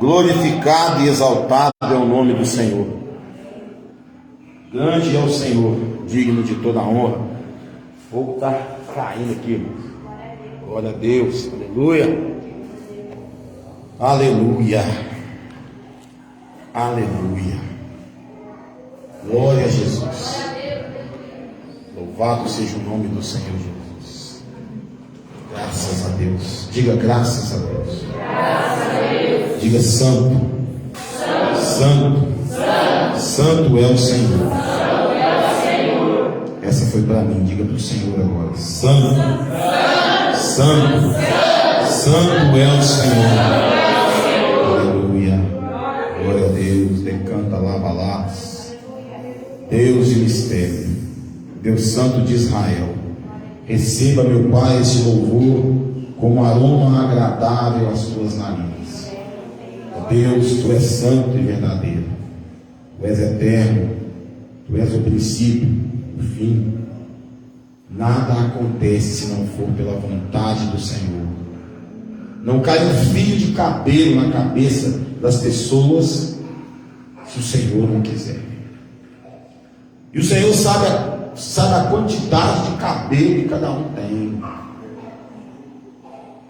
Glorificado e exaltado é o nome do Senhor. Grande é o Senhor, digno de toda a honra. O fogo está caindo aqui, irmãos. Glória a Deus, aleluia. Aleluia. Aleluia. Glória a Jesus. Louvado seja o nome do Senhor Jesus. Graças a Deus. Diga graças a Deus. Graças a Deus. Diga santo. Santo. Santo é o Senhor. Santo é o Senhor. Essa foi para mim. Diga para o Senhor agora. Santo. Santo. Santo é o Senhor. Aleluia. Glória a Deus. Decanta labalás. Deus de mistério. Deus Santo de Israel. Receba, meu Pai, esse louvor como aroma agradável às tuas narinas. Ó Deus, tu és santo e verdadeiro. Tu és eterno. Tu és o princípio, o fim. Nada acontece se não for pela vontade do Senhor. Não cai um fio de cabelo na cabeça das pessoas se o Senhor não quiser. E o Senhor sabe a quantidade de cabelo que cada um tem.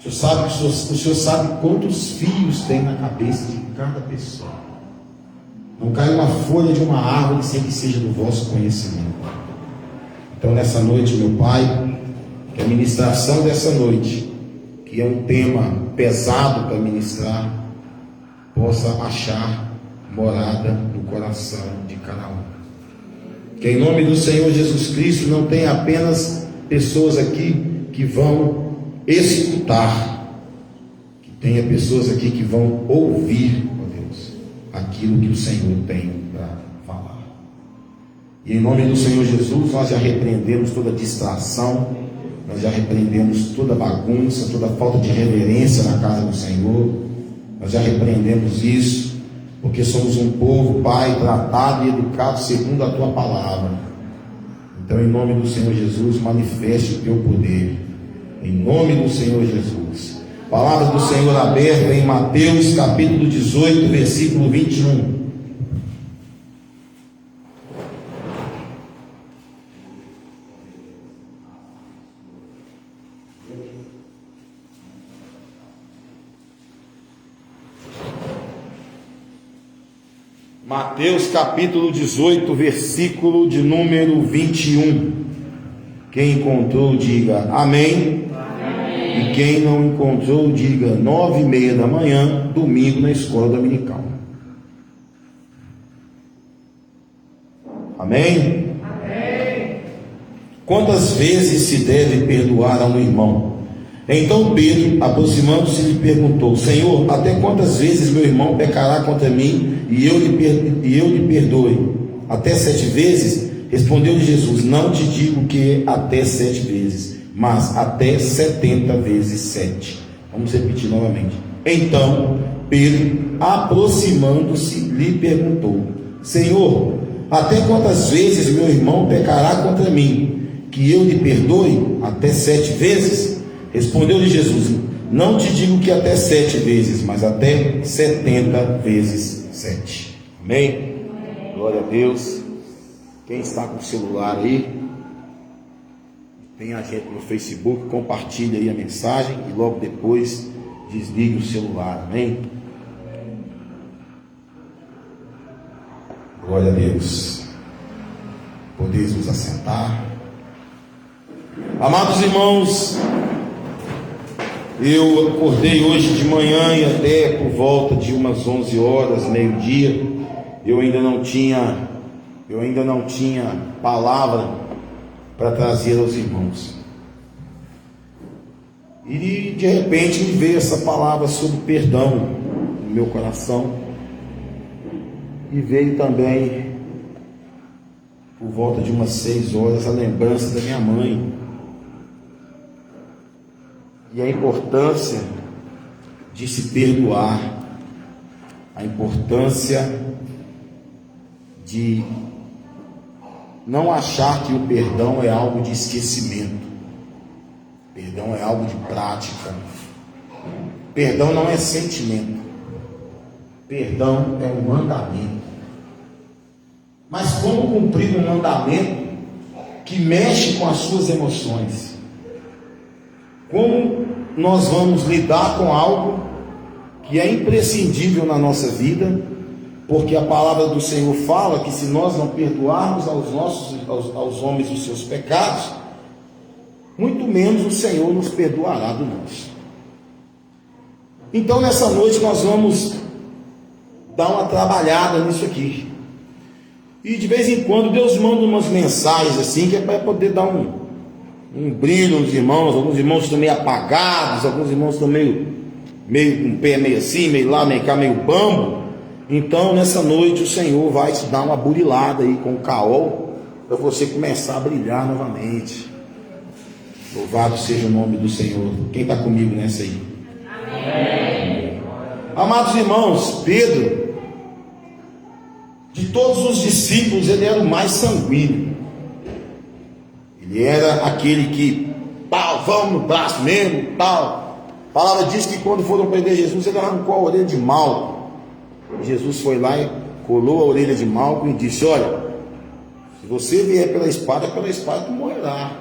O Senhor sabe quantos fios tem na cabeça de cada pessoa. Não cai uma folha de uma árvore sem que seja do vosso conhecimento. Então nessa noite, meu Pai, que a ministração dessa noite, que é um tema pesado para ministrar, possa achar morada no coração de cada um. Que em nome do Senhor Jesus Cristo não tenha apenas pessoas aqui que vão escutar, que tenha pessoas aqui que vão ouvir, ó Deus, aquilo que o Senhor tem para falar. E em nome do Senhor Jesus, nós já repreendemos toda distração, nós já repreendemos toda bagunça, toda falta de reverência na casa do Senhor, nós já repreendemos isso, porque somos um povo, Pai, tratado e educado segundo a Tua palavra. Então, em nome do Senhor Jesus, manifeste o Teu poder. Em nome do Senhor Jesus. Palavra do Senhor aberta em Mateus capítulo 18, versículo 21. Mateus capítulo 18, versículo de número 21. Quem encontrou, diga amém. Amém. E quem não encontrou, diga 9:30 da manhã, domingo na escola dominical. Amém? Amém. Quantas vezes se deve perdoar a um irmão? Então Pedro, aproximando-se, lhe perguntou: Senhor, até quantas vezes meu irmão pecará contra mim e eu lhe perdoe? Até 7 vezes? Respondeu-lhe Jesus: Não te digo que até 7 vezes, mas até 70 vezes 7. Vamos repetir novamente. Então Pedro, aproximando-se, lhe perguntou: Senhor, até quantas vezes meu irmão pecará contra mim, que eu lhe perdoe? Até 7 vezes? Respondeu-lhe Jesus: Não te digo que até 7 vezes, mas até 70 vezes 7. Amém? Glória a Deus. Quem está com o celular aí, tem a gente no Facebook, compartilha aí a mensagem e logo depois desligue o celular. Amém? Glória a Deus. Podeis nos assentar. Amados irmãos, eu acordei hoje de manhã e até por volta de umas 11 horas, meio-dia, eu ainda não tinha palavra para trazer aos irmãos. E de repente me veio essa palavra sobre perdão no meu coração. E veio também, por volta de umas 6 horas, a lembrança da minha mãe. E a importância de se perdoar, a importância de não achar que o perdão é algo de esquecimento. Perdão é algo de prática. Perdão não é sentimento. Perdão é um mandamento. Mas como cumprir um mandamento que mexe com as suas emoções? Como nós vamos lidar com algo que é imprescindível na nossa vida? Porque a palavra do Senhor fala que se nós não perdoarmos aos homens os seus pecados, muito menos o Senhor nos perdoará do nosso. Então nessa noite nós vamos dar uma trabalhada nisso aqui. E de vez em quando Deus manda umas mensagens assim, que é para poder dar um brilho nos irmãos. Alguns irmãos estão meio apagados, alguns irmãos estão meio com o pé meio assim, meio lá, meio cá, meio bambo. Então nessa noite o Senhor vai te dar uma burilada aí com o caol, para você começar a brilhar novamente. Louvado seja o nome do Senhor. Quem está comigo nessa aí? Amém. Amados irmãos, Pedro, de todos os discípulos, ele era o mais sanguíneo. Ele era aquele que, vamos no braço mesmo, tal. A palavra diz que quando foram prender Jesus, ele arrancou a orelha de Malco. Jesus foi lá e colou a orelha de Malco e disse: olha, se você vier pela espada tu morrerá.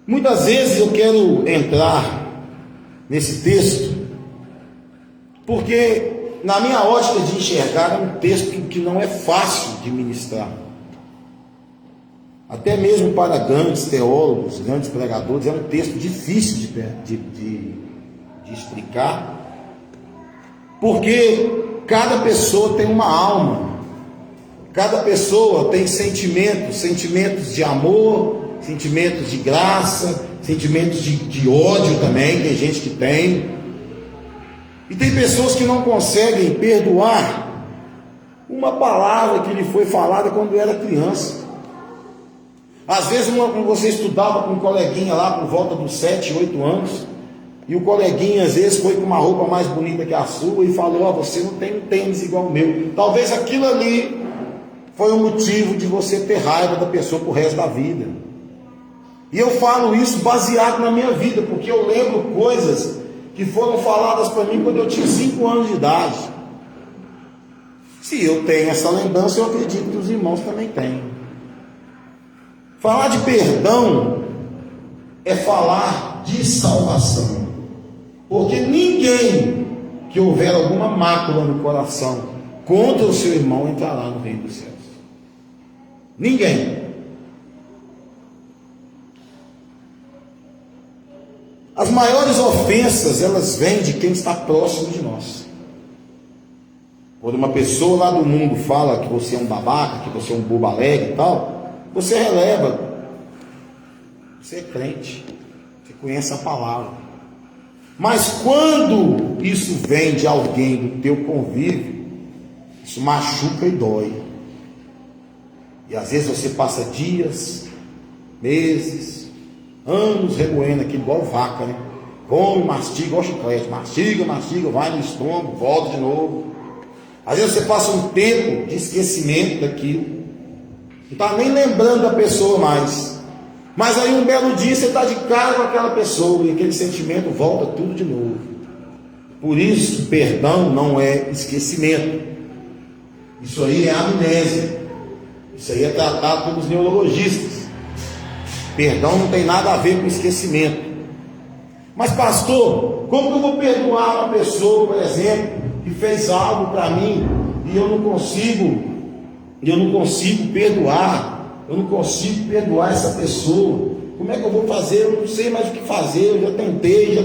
Muitas vezes eu quero entrar nesse texto, porque na minha ótica de enxergar é um texto que não é fácil de ministrar. Até mesmo para grandes teólogos, grandes pregadores, é um texto difícil de explicar, porque cada pessoa tem uma alma, cada pessoa tem sentimentos de amor, sentimentos de graça, sentimentos de ódio também, tem gente que tem. E tem pessoas que não conseguem perdoar uma palavra que lhe foi falada quando era criança. Às vezes quando você estudava com um coleguinha lá por volta dos 7, 8 anos, e o coleguinha às vezes foi com uma roupa mais bonita que a sua e falou: você não tem um tênis igual o meu. Talvez aquilo ali foi um motivo de você ter raiva da pessoa pro resto da vida. E eu falo isso baseado na minha vida, porque eu lembro coisas que foram faladas para mim quando eu tinha 5 anos de idade. Se eu tenho essa lembrança, eu acredito que os irmãos também têm. Falar de perdão é falar de salvação, porque ninguém que houver alguma mácula no coração contra o seu irmão entrará no reino dos céus. Ninguém. As maiores ofensas, elas vêm de quem está próximo de nós. Quando uma pessoa lá do mundo fala que você é um babaca, que você é um bobo alegre e tal, você releva. Você é crente, você conhece a palavra. Mas quando isso vem de alguém do teu convívio, isso machuca e dói. E às vezes você passa dias, meses, anos remoendo aqui igual vaca, né? Come, mastiga igual chiclete, mastiga, vai no estômago, volta de novo. Às vezes você passa um tempo de esquecimento daquilo, não está nem lembrando da pessoa mais. Mas aí um belo dia você está de cara com aquela pessoa e aquele sentimento volta tudo de novo. Por isso, perdão não é esquecimento. Isso aí é amnésia. Isso aí é tratado pelos neurologistas. Perdão não tem nada a ver com esquecimento. Mas pastor, como que eu vou perdoar uma pessoa, por exemplo, que fez algo para mim e eu não consigo perdoar? Eu não consigo perdoar essa pessoa. Como é que eu vou fazer? Eu não sei mais o que fazer. Eu já tentei,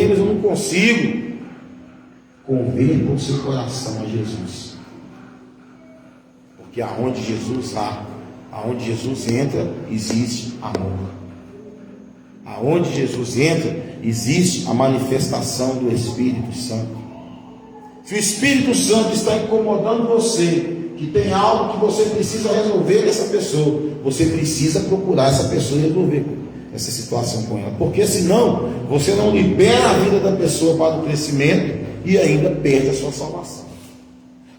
mas eu não consigo. Converta o seu coração a Jesus. Porque aonde Jesus entra, existe amor. Aonde Jesus entra, existe a manifestação do Espírito Santo. Se o Espírito Santo está incomodando você, que tem algo que você precisa resolver dessa pessoa, você precisa procurar essa pessoa e resolver essa situação com ela, porque senão você não libera a vida da pessoa para o crescimento e ainda perde a sua salvação.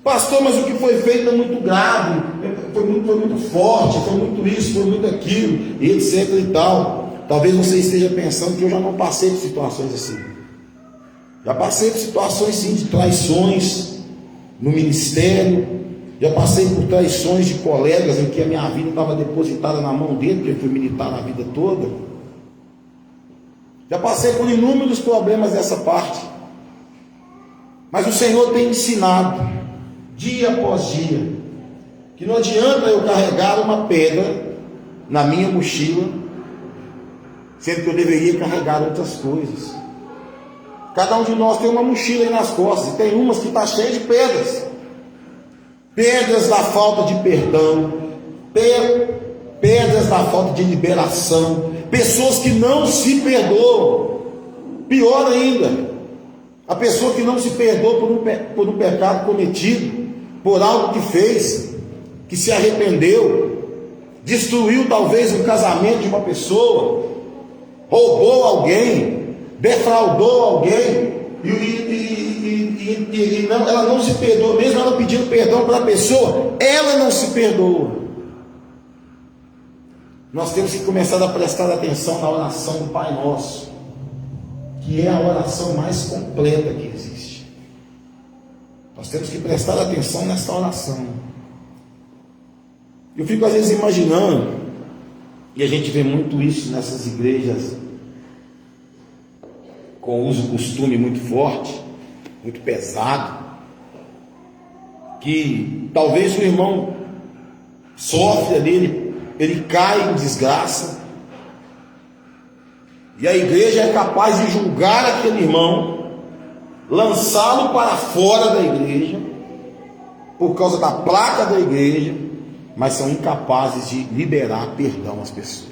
Pastor, mas o que foi feito é muito grave, foi muito forte, foi muito isso, foi muito aquilo, e etc e tal. Talvez você esteja pensando que eu já não passei por situações assim. Já passei por situações sim de traições no ministério, já passei por traições de colegas em que a minha vida estava depositada na mão dele, porque eu fui militar a vida toda. Já passei por inúmeros problemas dessa parte. Mas o Senhor tem ensinado, dia após dia, que não adianta eu carregar uma pedra na minha mochila, sendo que eu deveria carregar outras coisas. Cada um de nós tem uma mochila aí nas costas, e tem umas que está cheia de pedras. Pedras da falta de perdão, pedras da falta de liberação, pessoas que não se perdoam. Pior ainda, a pessoa que não se perdoa por um pecado cometido, por algo que fez, que se arrependeu, destruiu talvez um casamento de uma pessoa, roubou alguém, defraudou alguém, e não, ela não se perdoa, mesmo ela pedindo perdão para a pessoa, ela não se perdoa. Nós temos que começar a prestar atenção na oração do Pai Nosso, que é a oração mais completa que existe. Nós temos que prestar atenção nessa oração. Eu fico às vezes imaginando, e a gente vê muito isso nessas igrejas com uso costume muito forte, muito pesado, que talvez o irmão sofre ali, ele cai em desgraça, e a igreja é capaz de julgar aquele irmão, lançá-lo para fora da igreja, por causa da placa da igreja, mas são incapazes de liberar perdão às pessoas.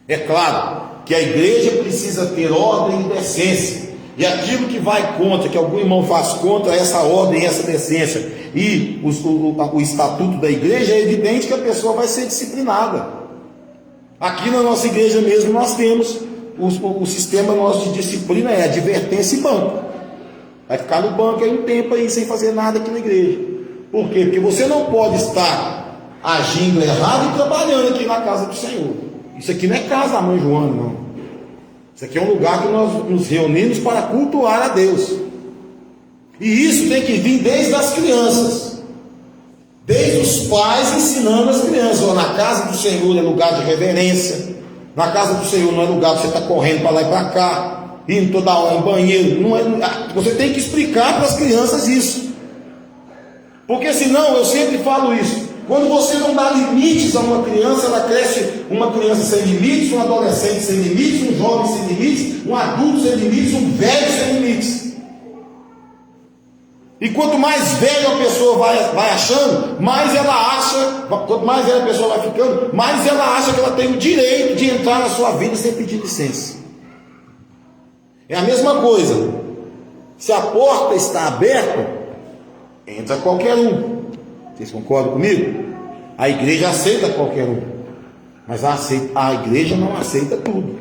É claro que a igreja precisa ter ordem e decência, e aquilo que vai contra, que algum irmão faz contra essa ordem e essa decência, e o estatuto da igreja, é evidente que a pessoa vai ser disciplinada. Aqui na nossa igreja mesmo nós temos o sistema nosso de disciplina, é advertência e banco. Vai ficar no banco aí um tempo aí sem fazer nada aqui na igreja. Por quê? Porque você não pode estar agindo errado e trabalhando aqui na casa do Senhor. Isso aqui não é casa da mãe Joana, não. Isso aqui é um lugar que nós nos reunimos para cultuar a Deus. E isso tem que vir desde as crianças, desde os pais ensinando as crianças. Ó, na casa do Senhor é lugar de reverência. Na casa do Senhor não é lugar para você estar correndo para lá e para cá, indo toda hora em banheiro. Não é, você tem que explicar para as crianças isso. Porque senão, eu sempre falo isso, quando você não dá limites a uma criança, ela cresce uma criança sem limites, um adolescente sem limites, um jovem sem limites, um adulto sem limites, um velho sem limites. E quanto mais velha a pessoa vai achando, mais ela acha, quanto mais velha a pessoa vai ficando, mais ela acha que ela tem o direito de entrar na sua vida sem pedir licença. É a mesma coisa, se a porta está aberta, entra qualquer um. Vocês concordam comigo? A igreja aceita qualquer um, mas a igreja não aceita tudo.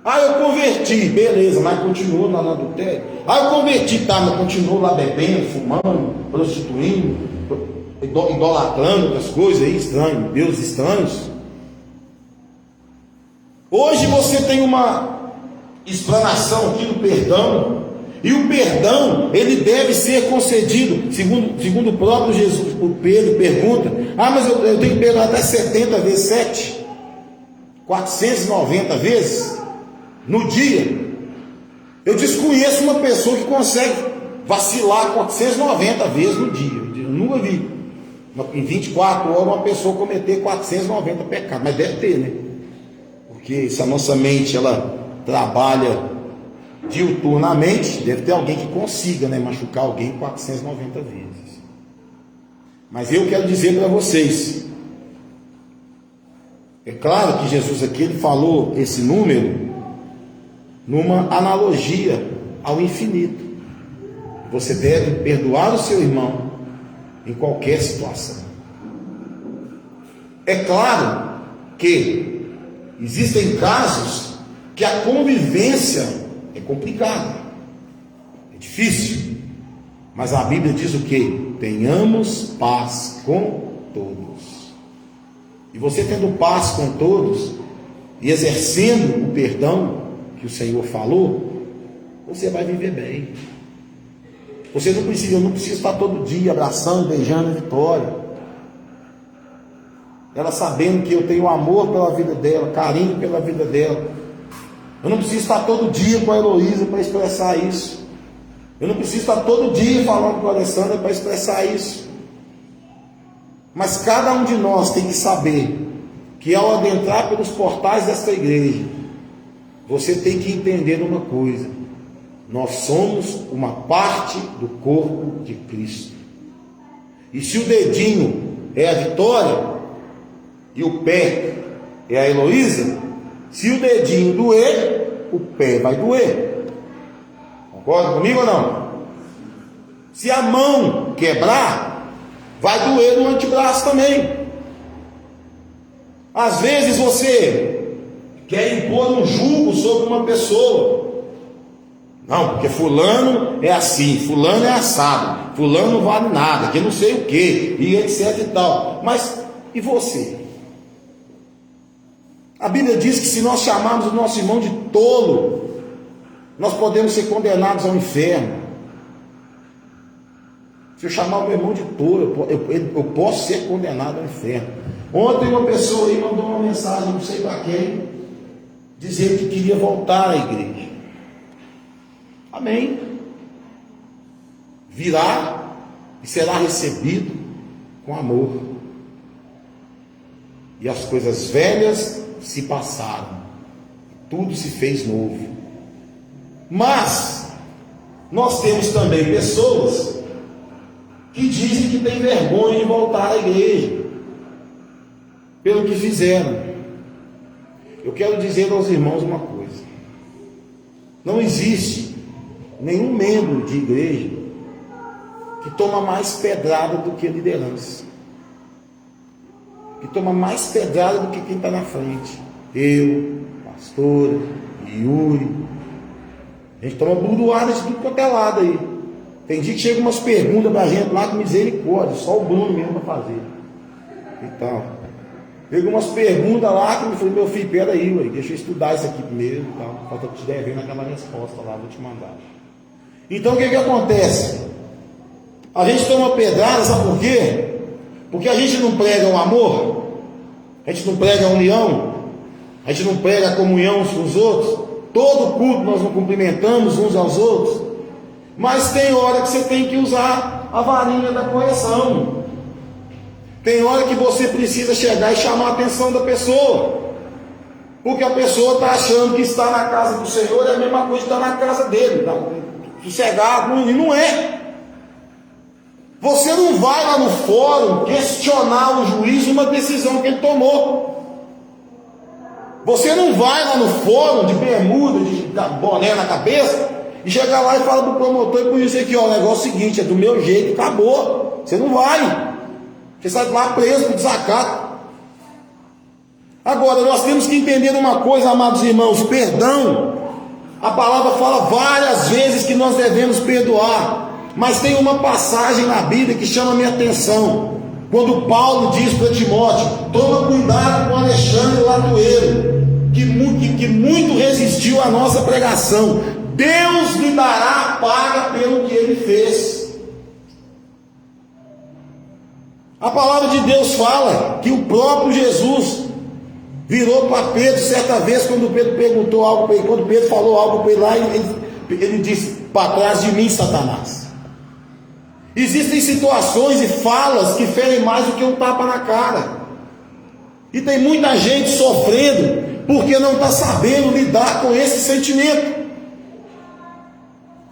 Ah, eu converti, beleza, mas continua lá no adultério. Ah, eu converti, tá, mas continuo lá bebendo, fumando, prostituindo, idolatrando outras coisas aí, estranhos, deuses estranhos. Hoje você tem uma explanação aqui do perdão, e o perdão, ele deve ser concedido, segundo o próprio Jesus. O Pedro pergunta: ah, mas eu tenho que perdoar até 70 vezes 7, 490 vezes no dia. Eu desconheço uma pessoa que consegue vacilar 490 vezes no dia. Eu nunca vi em 24 horas uma pessoa cometer 490 pecados, mas deve ter, né? Porque se a nossa mente ela trabalha diuturnamente, deve ter alguém que consiga, né, machucar alguém 490 vezes. Mas eu quero dizer para vocês, é claro que Jesus aqui ele falou esse número numa analogia ao infinito. Você deve perdoar o seu irmão em qualquer situação. É claro que existem casos que a convivência é complicada, é difícil, mas a Bíblia diz o quê? Tenhamos paz com todos. E você tendo paz com todos e exercendo o perdão, que o Senhor falou, você vai viver bem. Você não precisa, eu não preciso estar todo dia abraçando, beijando a Vitória. Ela sabendo que eu tenho amor pela vida dela, carinho pela vida dela. Eu não preciso estar todo dia com a Heloísa para expressar isso. Eu não preciso estar todo dia falando com a Alessandra para expressar isso. Mas cada um de nós tem que saber que ao adentrar pelos portais desta igreja, você tem que entender uma coisa: nós somos uma parte do corpo de Cristo. E se o dedinho é a Vitória e o pé é a Heloísa, se o dedinho doer, o pé vai doer. Concorda comigo ou não? Se a mão quebrar, vai doer no antebraço também. Às vezes você quer impor um julgo sobre uma pessoa. Não, porque fulano é assim, fulano é assado, fulano não vale nada, que não sei o que, e etc e tal. Mas, e você? A Bíblia diz que se nós chamarmos o nosso irmão de tolo, nós podemos ser condenados ao inferno. Se eu chamar o meu irmão de tolo, eu posso ser condenado ao inferno. Ontem uma pessoa aí mandou uma mensagem, não sei para quem, dizendo que queria voltar à igreja. Amém. Virá e será recebido com amor. E as coisas velhas se passaram, tudo se fez novo. Mas nós temos também pessoas que dizem que têm vergonha de voltar à igreja pelo que fizeram. Eu quero dizer aos irmãos uma coisa: não existe nenhum membro de igreja que toma mais pedrada do que a liderança, que toma mais pedrada do que quem está na frente. Eu, pastora, Yuri, a gente toma burdoada de tudo quanto é lado aí. Tem dia que chega umas perguntas pra gente lá com misericórdia, só o Bruno mesmo para fazer. Então, pega umas perguntas lá que eu falei: meu filho, peraí, ué, deixa eu estudar isso aqui primeiro e tal. Falta te devendo aquela resposta lá, vou te mandar. Então o que acontece? A gente toma pedrada, sabe por quê? Porque a gente não prega o amor, a gente não prega a união, a gente não prega a comunhão uns com os outros. Todo culto nós não cumprimentamos uns aos outros. Mas tem hora que você tem que usar a varinha da correção. Tem hora que você precisa chegar e chamar a atenção da pessoa, porque a pessoa está achando que estar na casa do Senhor é a mesma coisa que estar na casa dele, tá sossegado, e não é. Você não vai lá no fórum questionar o juiz uma decisão que ele tomou. Você não vai lá no fórum de bermuda, de boné na cabeça, e chegar lá e fala para o promotor e por isso aqui: ó, o negócio é o seguinte, é do meu jeito, acabou. Você não vai. Você sai lá preso por desacato. Agora, nós temos que entender uma coisa, amados irmãos: perdão. A palavra fala várias vezes que nós devemos perdoar, mas tem uma passagem na Bíblia que chama a minha atenção. Quando Paulo diz para Timóteo: toma cuidado com Alexandre Latoeiro, que muito resistiu à nossa pregação. Deus lhe dará a paga pelo que ele fez. A palavra de Deus fala que o próprio Jesus virou para Pedro certa vez, quando Pedro perguntou algo para ele, quando Pedro falou algo para ele lá, ele disse: para trás de mim, Satanás. Existem situações e falas que ferem mais do que um tapa na cara. E tem muita gente sofrendo porque não está sabendo lidar com esse sentimento.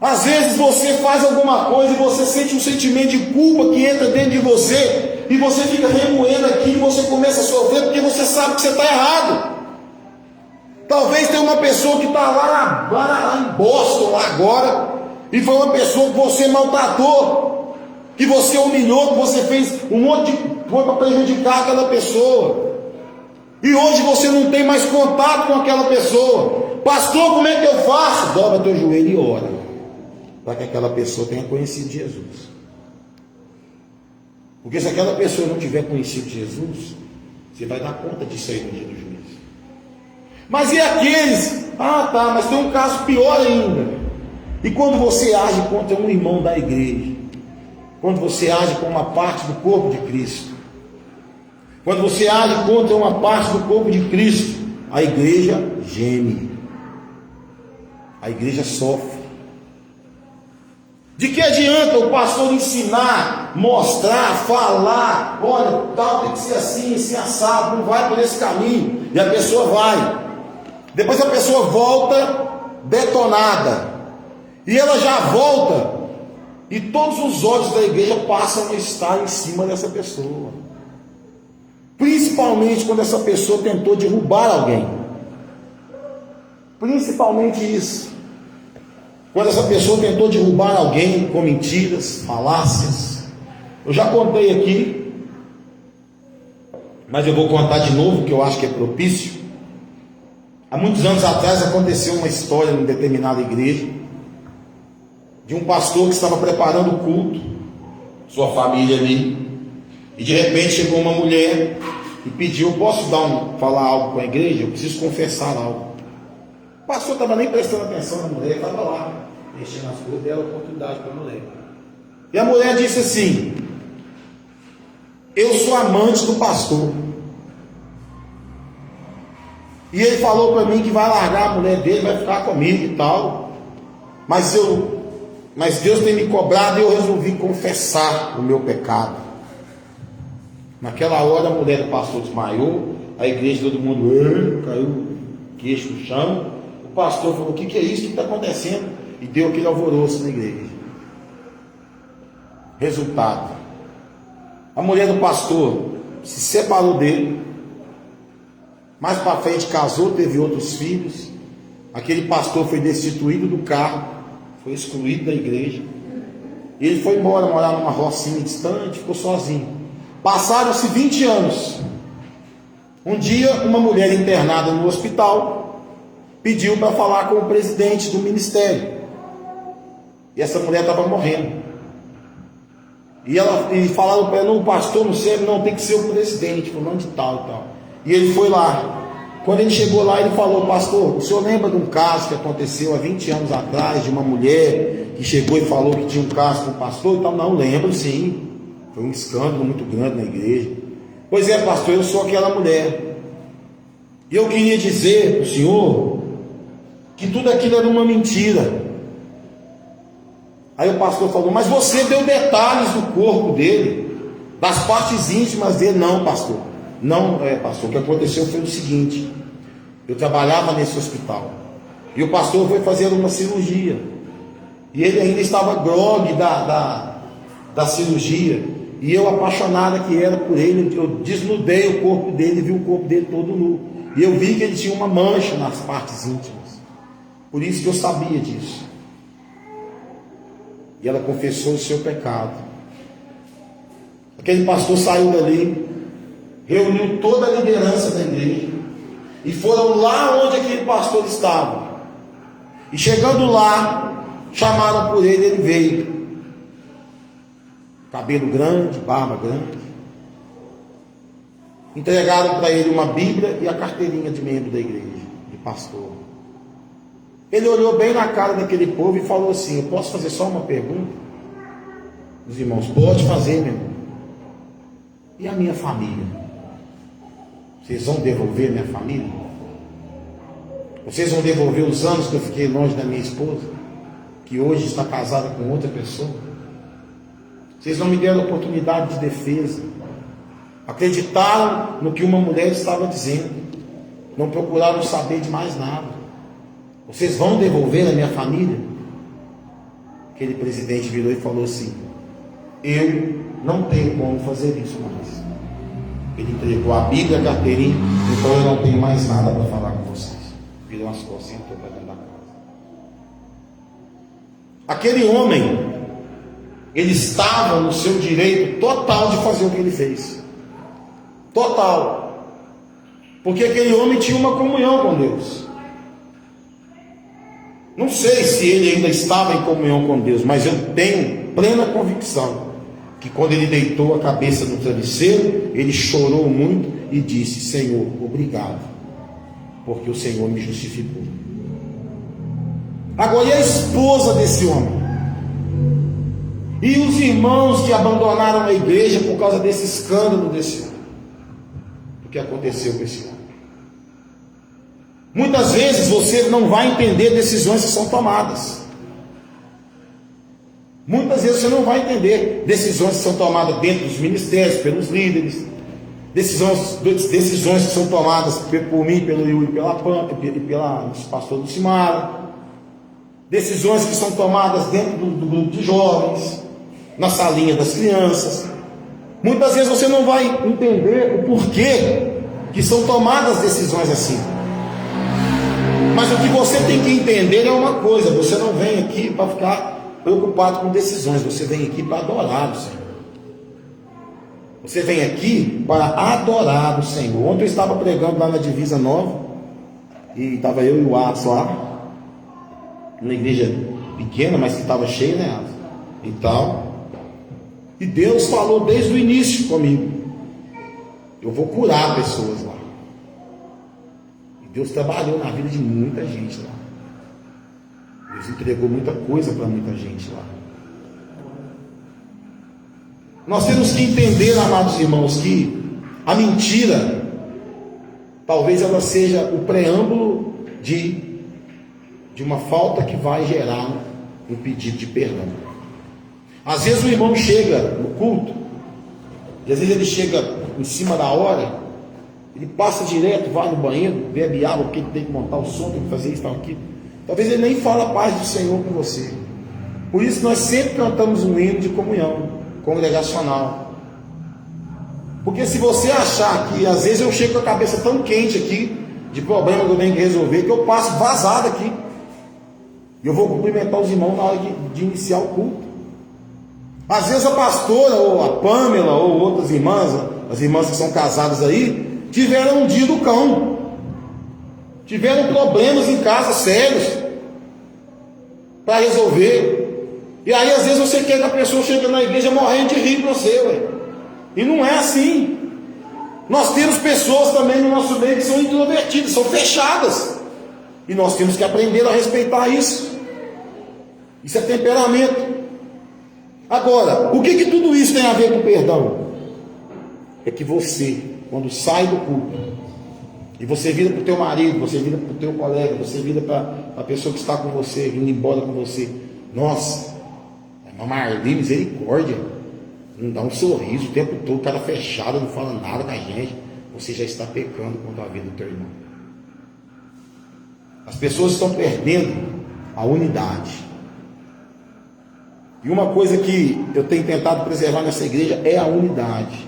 Às vezes você faz alguma coisa e você sente um sentimento de culpa que entra dentro de você, e você fica remoendo aquilo e você começa a sofrer porque você sabe que você está errado. Talvez tenha uma pessoa que está lá em Boston lá agora, e foi uma pessoa que você maltratou, que você humilhou, que você fez um monte de coisa para prejudicar aquela pessoa, e hoje você não tem mais contato com aquela pessoa. Pastor, como é que eu faço? Dobra teu joelho e ora para que aquela pessoa tenha conhecido Jesus. Porque se aquela pessoa não tiver conhecido Jesus, você vai dar conta disso aí no dia do juízo. Mas e aqueles? Ah, tá, mas tem um caso pior ainda. E quando você age contra um irmão da igreja, quando você age com uma parte do corpo de Cristo, quando você age contra uma parte do corpo de Cristo, a igreja geme, a igreja sofre. De que adianta o pastor ensinar, mostrar, falar, olha, tal tem que ser assim, assim assado, não vai por esse caminho, e a pessoa vai, depois a pessoa volta detonada, e ela já volta, e todos os olhos da igreja passam a estar em cima dessa pessoa, principalmente quando essa pessoa tentou derrubar alguém, principalmente isso. Quando essa pessoa tentou derrubar alguém com mentiras, falácias. Eu já contei aqui, mas eu vou contar de novo, que eu acho que é propício. Há muitos anos atrás aconteceu uma história em determinada igreja, de um pastor que estava preparando o culto, sua família ali, e de repente chegou uma mulher e pediu: posso falar algo com a igreja? Eu preciso confessar algo. O pastor estava nem prestando atenção na mulher, estava lá, mexendo as coisas, deu a oportunidade para a mulher. E a mulher disse assim: eu sou amante do pastor. E ele falou para mim que vai largar a mulher dele, vai ficar comigo e tal. Mas Deus tem me cobrado e eu resolvi confessar o meu pecado. Naquela hora a mulher do pastor desmaiou, a igreja, todo mundo caiu, queixo no chão. O pastor falou: o que é isso? O que está acontecendo? E deu aquele alvoroço na igreja. Resultado: a mulher do pastor se separou dele, mais para frente casou, teve outros filhos. Aquele pastor foi destituído do cargo, foi excluído da igreja. E ele foi embora, morar numa rocinha distante, ficou sozinho. Passaram-se 20 anos. Um dia, uma mulher internada no hospital pediu para falar com o presidente do ministério. E essa mulher estava morrendo. E falaram para ela: não, o pastor não serve, não, tem que ser o presidente, fulano de tal e tal. E ele foi lá. Quando ele chegou lá, ele falou: pastor, o senhor lembra de um caso que aconteceu há 20 anos atrás, de uma mulher que chegou e falou que tinha um caso com o pastor e tal? Não, lembro sim. Foi um escândalo muito grande na igreja. Pois é, pastor, eu sou aquela mulher. E eu queria dizer para o senhor que tudo aquilo era uma mentira. Aí o pastor falou: mas você deu detalhes do corpo dele, das partes íntimas dele. Não, pastor. Não, pastor, o que aconteceu foi o seguinte: eu trabalhava nesse hospital e o pastor foi fazer uma cirurgia e ele ainda estava grogue da cirurgia, e eu, apaixonada que era por ele, eu desnudei o corpo dele, vi o corpo dele todo nu, e eu vi que ele tinha uma mancha nas partes íntimas, por isso que eu sabia disso. E ela confessou o seu pecado. Aquele pastor saiu dali, reuniu toda a liderança da igreja e foram lá onde aquele pastor estava. E chegando lá, chamaram por ele, ele veio. Cabelo grande, barba grande. Entregaram para ele uma Bíblia e a carteirinha de membro da igreja, de pastor. Ele olhou bem na cara daquele povo e falou assim: eu posso fazer só uma pergunta? Os irmãos: pode fazer, meu irmão. E a minha família? Vocês vão devolver minha família? Vocês vão devolver os anos que eu fiquei longe da minha esposa, que hoje está casada com outra pessoa? Vocês não me deram oportunidade de defesa, acreditaram no que uma mulher estava dizendo, não procuraram saber de mais nada. Vocês vão devolver a minha família? Aquele presidente virou e falou assim: eu não tenho como fazer isso mais. Ele entregou a Bíblia e a carteirinha. Então eu não tenho mais nada para falar com vocês. Virou as costas e entrou para dentro da casa. Aquele homem, ele estava no seu direito total de fazer o que ele fez. Total. Porque aquele homem tinha uma comunhão com Deus. Não sei se ele ainda estava em comunhão com Deus, mas eu tenho plena convicção que quando ele deitou a cabeça no travesseiro, ele chorou muito e disse: Senhor, obrigado, porque o Senhor me justificou. Agora, e a esposa desse homem? E os irmãos que abandonaram a igreja por causa desse escândalo desse homem? O que aconteceu com esse homem? Muitas vezes você não vai entender decisões que são tomadas. Muitas vezes você não vai entender decisões que são tomadas dentro dos ministérios, pelos líderes, decisões que são tomadas por mim, pelo Yuri, pela Pampa e pelo pastor Lucimara, decisões que são tomadas dentro do grupo de jovens, na salinha das crianças. Muitas vezes você não vai entender o porquê que são tomadas decisões assim. Mas o que você tem que entender é uma coisa: você não vem aqui para ficar preocupado com decisões, você vem aqui para adorar o Senhor. Você vem aqui para adorar o Senhor. Ontem eu estava pregando lá na Divisa Nova, e estava eu e o Atos lá, numa igreja pequena, mas que estava cheia, né, Atos? E tal. E Deus falou desde o início comigo: eu vou curar pessoas lá. E Deus trabalhou na vida de muita gente lá. Deus entregou muita coisa para muita gente lá. Nós temos que entender, amados irmãos, que a mentira, talvez ela seja o preâmbulo de uma falta que vai gerar um pedido de perdão. Às vezes o irmão chega no culto, e às vezes ele chega em cima da hora, ele passa direto, vai no banheiro, bebe água, porque ele tem que montar o som, tem que fazer isso, tal, aquilo. Talvez ele nem fale a paz do Senhor com você. Por isso nós sempre cantamos um hino de comunhão congregacional. Porque se você achar que às vezes eu chego com a cabeça tão quente aqui, de problema que eu tenho que resolver, que eu passo vazado aqui, e eu vou cumprimentar os irmãos na hora de iniciar o culto. Às vezes a pastora, ou a Pâmela, ou outras irmãs, as irmãs que são casadas aí, tiveram um dia do cão, tiveram problemas em casa sérios para resolver. E aí às vezes você quer que a pessoa chegue na igreja morrendo de rir para você, ué. E não é assim. Nós temos pessoas também no nosso meio que são introvertidas, são fechadas, e nós temos que aprender a respeitar isso. Isso é temperamento. Agora, o que tudo isso tem a ver com perdão? É que você, quando sai do culto, e você vira para o teu marido, você vira para o teu colega, você vira para a pessoa que está com você, indo embora com você: nossa, é uma Marli, misericórdia, não dá um sorriso o tempo todo, cara fechado, não fala nada com a gente. Você já está pecando contra a vida do teu irmão. As pessoas estão perdendo a unidade. E uma coisa que eu tenho tentado preservar nessa igreja é a unidade.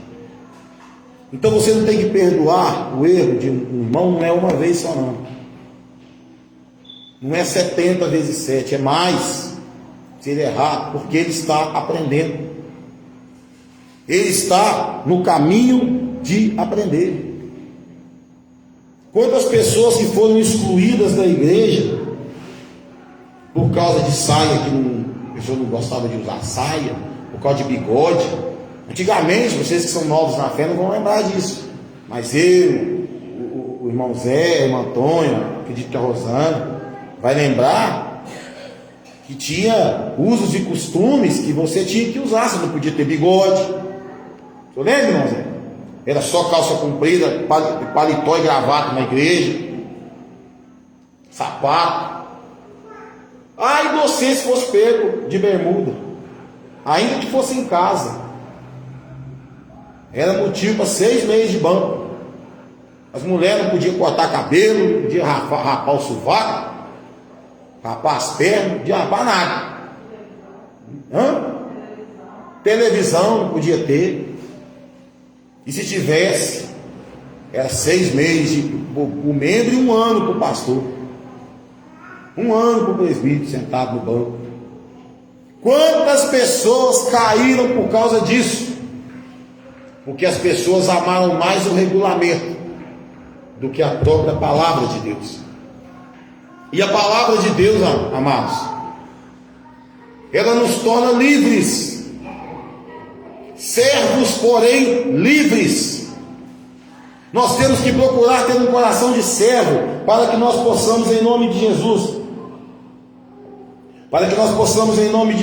Então você não tem que perdoar o erro de um irmão, não é uma vez só não. Não é 70 vezes 7, é mais. Se ele errar, porque ele está aprendendo. Ele está no caminho de aprender. Quantas pessoas que foram excluídas da igreja por causa de saia, a pessoa não gostava de usar saia, por causa de bigode. Antigamente, vocês que são novos na fé não vão lembrar disso, mas eu, o irmão Zé, o irmão Antônio, acredito que a Rosana vai lembrar que tinha usos e costumes que você tinha que usar. Você não podia ter bigode. Você lembra, irmão Zé? Era só calça comprida, paletó e gravata na igreja, sapato. Ai, você se fosse pego de bermuda, ainda que fosse em casa, era motivo para 6 meses de banco. As mulheres não podiam cortar cabelo, não podiam rapar o sovaco, rapar as pernas, não podia rapar nada. Televisão não podia ter. E se tivesse, era 6 meses para o membro e 1 ano para o pastor. 1 ano para o presbítero sentado no banco. Quantas pessoas caíram por causa disso? Porque as pessoas amaram mais o regulamento do que a própria palavra de Deus. E a palavra de Deus, amados, ela nos torna livres, servos, porém livres. Nós temos que procurar ter um coração de servo, para que nós possamos, em nome de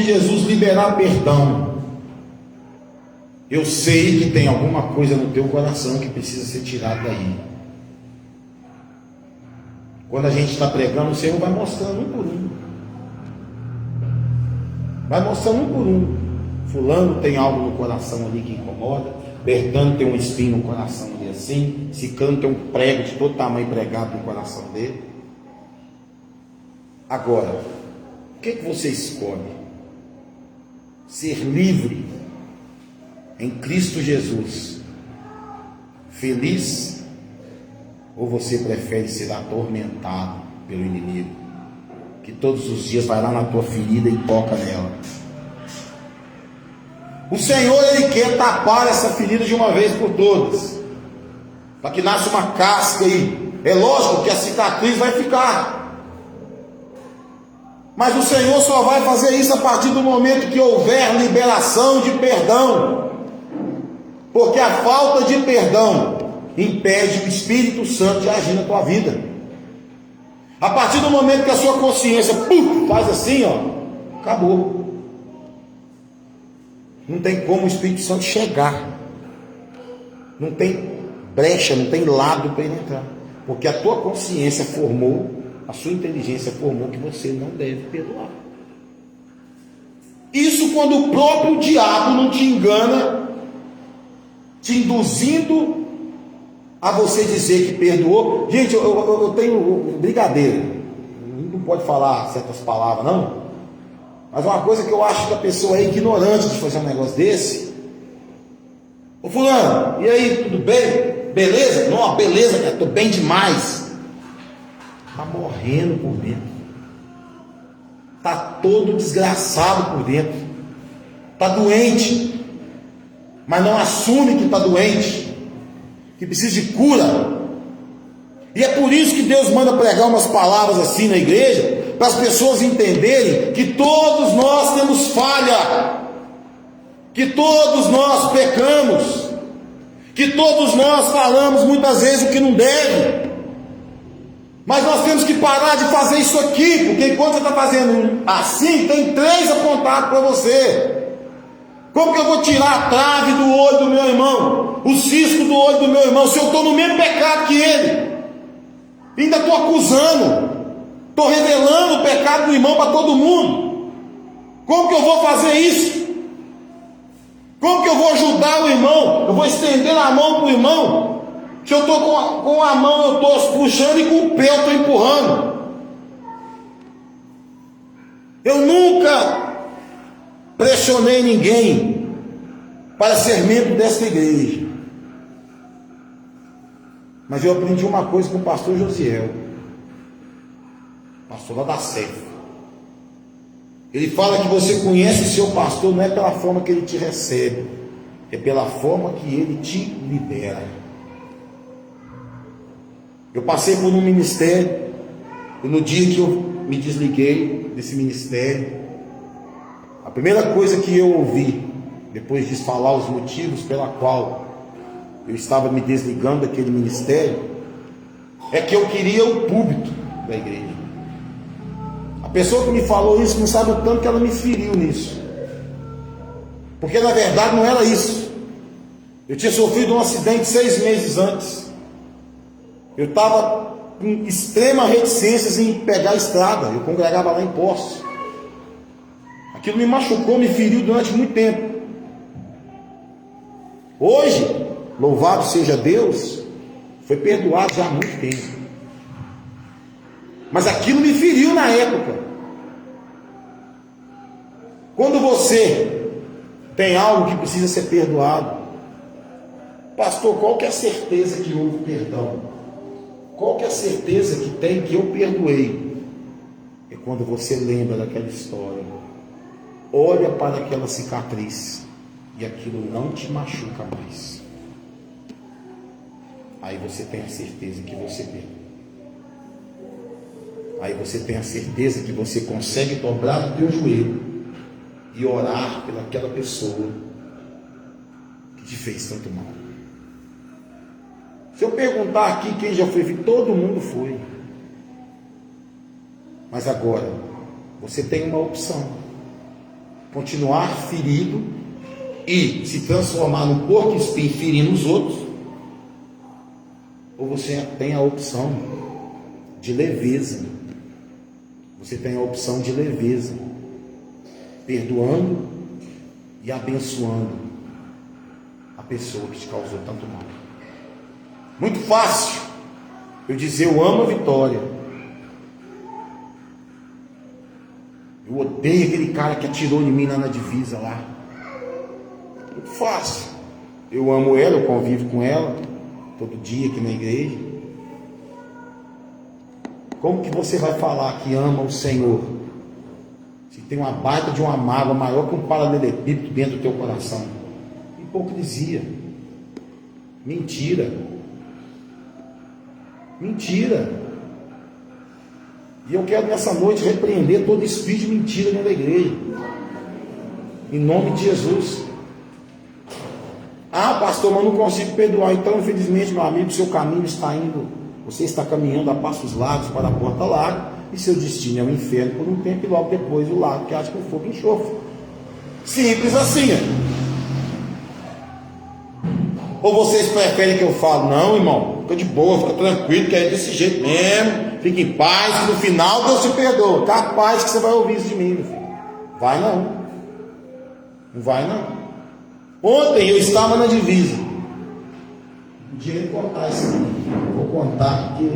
Jesus, liberar perdão. Eu sei que tem alguma coisa no teu coração que precisa ser tirada daí. Quando a gente está pregando, o Senhor vai mostrando um por um. Vai mostrando um por um. Fulano tem algo no coração ali que incomoda. Bertano tem um espinho no coração ali assim. Cicano tem um prego de todo tamanho pregado no coração dele. Agora, o que você escolhe? Ser livre em Cristo Jesus, feliz, ou você prefere ser atormentado pelo inimigo, que todos os dias vai lá na tua ferida e toca nela? O Senhor, Ele quer tapar essa ferida de uma vez por todas, para que nasça uma casca aí. É lógico que a cicatriz vai ficar, mas o Senhor só vai fazer isso a partir do momento que houver liberação de perdão. Porque a falta de perdão impede o Espírito Santo de agir na tua vida. A partir do momento que a sua consciência faz assim, ó, acabou. Não tem como o Espírito Santo chegar. Não tem brecha, não tem lado para ele entrar. Porque a tua consciência formou, a sua inteligência formou que você não deve perdoar. Isso quando o próprio diabo não te engana, te induzindo a você dizer que perdoou. Gente, eu tenho brigadeiro, não pode falar certas palavras não, mas uma coisa que eu acho que a pessoa é ignorante de fazer um negócio desse. Ô fulano, e aí, tudo bem? Beleza? Não, beleza, cara, tô bem demais. Tá morrendo por dentro, tá todo desgraçado por dentro, tá doente, mas não assume que está doente, que precisa de cura. E é por isso que Deus manda pregar umas palavras assim na igreja, para as pessoas entenderem que todos nós temos falha, que todos nós pecamos, que todos nós falamos muitas vezes o que não deve. Mas nós temos que parar de fazer isso aqui, porque enquanto você está fazendo assim, tem 3 apontados para você. Como que eu vou tirar a trave do olho do meu irmão, o cisco do olho do meu irmão, se eu estou no mesmo pecado que ele? Ainda estou acusando, estou revelando o pecado do irmão para todo mundo. Como que eu vou fazer isso? Como que eu vou ajudar o irmão? Eu vou estender a mão para o irmão, se eu estou com a mão, eu estou puxando, e com o pé eu estou empurrando. Eu nunca pressionei ninguém para ser membro desta igreja, mas eu aprendi uma coisa com o pastor Josiel, pastor lá da Cefa. Ele fala que você conhece seu pastor não é pela forma que ele te recebe, é pela forma que ele te libera. Eu passei por um ministério, e no dia que eu me desliguei desse ministério, a primeira coisa que eu ouvi, depois de falar os motivos pela qual eu estava me desligando daquele ministério, é que eu queria o púlpito da igreja. A pessoa que me falou isso não sabe o tanto que ela me feriu nisso, porque na verdade não era isso. Eu tinha sofrido um acidente 6 meses antes. Eu estava com extrema reticência em pegar a estrada. Eu congregava lá em Poços. Aquilo me machucou, me feriu durante muito tempo. Hoje, louvado seja Deus, foi perdoado já há muito tempo. Mas aquilo me feriu na época. Quando você tem algo que precisa ser perdoado, pastor, qual que é a certeza que houve perdão? Qual que é a certeza que tem que eu perdoei? É quando você lembra daquela história, olha para aquela cicatriz e aquilo não te machuca mais. Aí você tem a certeza que você perdoou. Aí você tem a certeza que você consegue dobrar o teu joelho e orar pelaquela pessoa que te fez tanto mal. Se eu perguntar aqui quem já foi, todo mundo foi. Mas agora, você tem uma opção: continuar ferido e se transformar num porco espinho ferindo os outros, ou você tem a opção de leveza. Você tem a opção de leveza, perdoando e abençoando a pessoa que te causou tanto mal. Muito fácil eu dizer eu amo a Vitória, eu odeio aquele cara que atirou em mim lá na divisa lá. Muito fácil. Eu amo ela, eu convivo com ela todo dia aqui na igreja. Como que você vai falar que ama o Senhor se tem uma baita de uma mágoa maior que um paralelepípedo dentro do teu coração? Hipocrisia. Mentira. Mentira. E eu quero nessa noite repreender todo espírito de mentira dentro da igreja, em nome de Jesus. Ah, pastor, mas não consigo perdoar. Então, infelizmente, meu amigo, seu caminho está indo, você está caminhando a passos largos para a porta larga, e seu destino é o inferno por um tempo, e logo depois o lago que acha que o fogo enxofre. Simples assim. Ou vocês preferem que eu fale: não, irmão, fica de boa, fica tranquilo, que é desse jeito mesmo, fique em paz, que no final Deus te perdoa. Capaz que você vai ouvir isso de mim, meu filho. Vai não. Não vai não. Ontem eu estava na divisa. Não podia nem contar isso aqui. Vou contar porque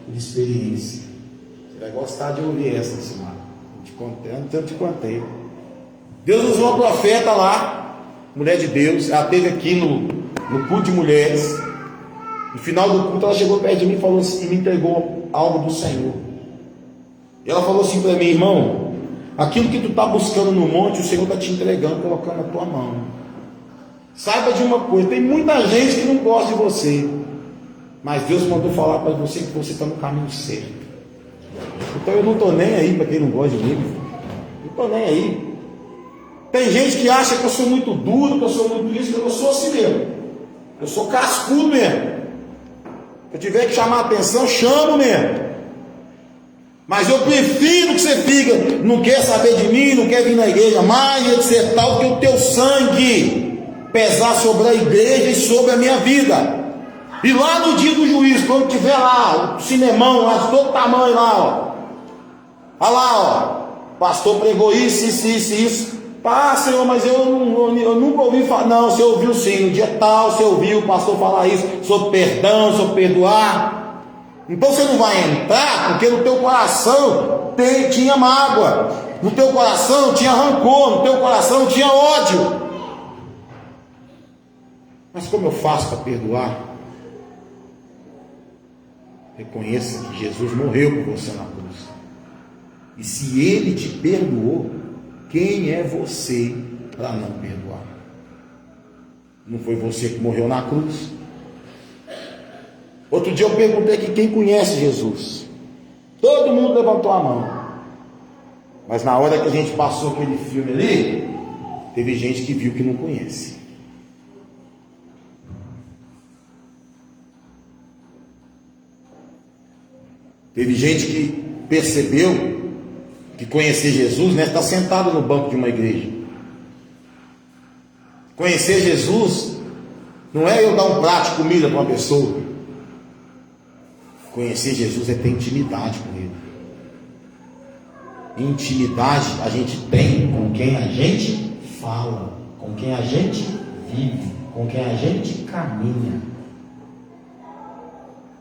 por experiência. Você vai gostar de ouvir essa, Simara. Eu te contei. Deus usou uma profeta lá, mulher de Deus. Ela esteve aqui no culto de mulheres. No final do culto ela chegou perto de mim e falou assim, e me entregou algo do Senhor. E ela falou assim para mim: irmão, aquilo que tu está buscando no monte, o Senhor está te entregando, colocando na tua mão. Saiba de uma coisa: tem muita gente que não gosta de você, mas Deus mandou falar para você que você está no caminho certo. Então eu não estou nem aí para quem não gosta de mim. Não estou nem aí. Tem gente que acha que eu sou muito duro, que eu sou muito isso, que eu sou assim mesmo. Eu sou cascudo mesmo. Se eu tiver que chamar a atenção, chamo mesmo. Mas eu prefiro que você fica, não quer saber de mim, não quer vir na igreja mais, etc. tal, que o teu sangue pesar sobre a igreja e sobre a minha vida. E lá no dia do juízo, quando tiver lá o cinemão lá de todo tamanho lá, ó. Olha lá, ó. O pastor pregou isso. Pá, Senhor, mas eu nunca ouvi falar. Não, você ouviu sim, no dia tal, você ouviu o pastor falar isso, sobre perdão, sobre perdoar. Então você não vai entrar, porque no teu coração tinha mágoa, no teu coração tinha rancor, no teu coração tinha ódio. Mas como eu faço para perdoar? Reconheça que Jesus morreu por você na cruz. E se Ele te perdoou, quem é você para não perdoar? Não foi você que morreu na cruz? Outro dia eu perguntei aqui quem conhece Jesus. Todo mundo levantou a mão. Mas na hora que a gente passou aquele filme ali, teve gente que viu que não conhece. Teve gente que percebeu que conhecer Jesus, né, está sentado no banco de uma igreja. Conhecer Jesus não é eu dar um prato de comida para uma pessoa. Conhecer Jesus é ter intimidade com Ele. Intimidade a gente tem com quem a gente fala, com quem a gente vive, com quem a gente caminha.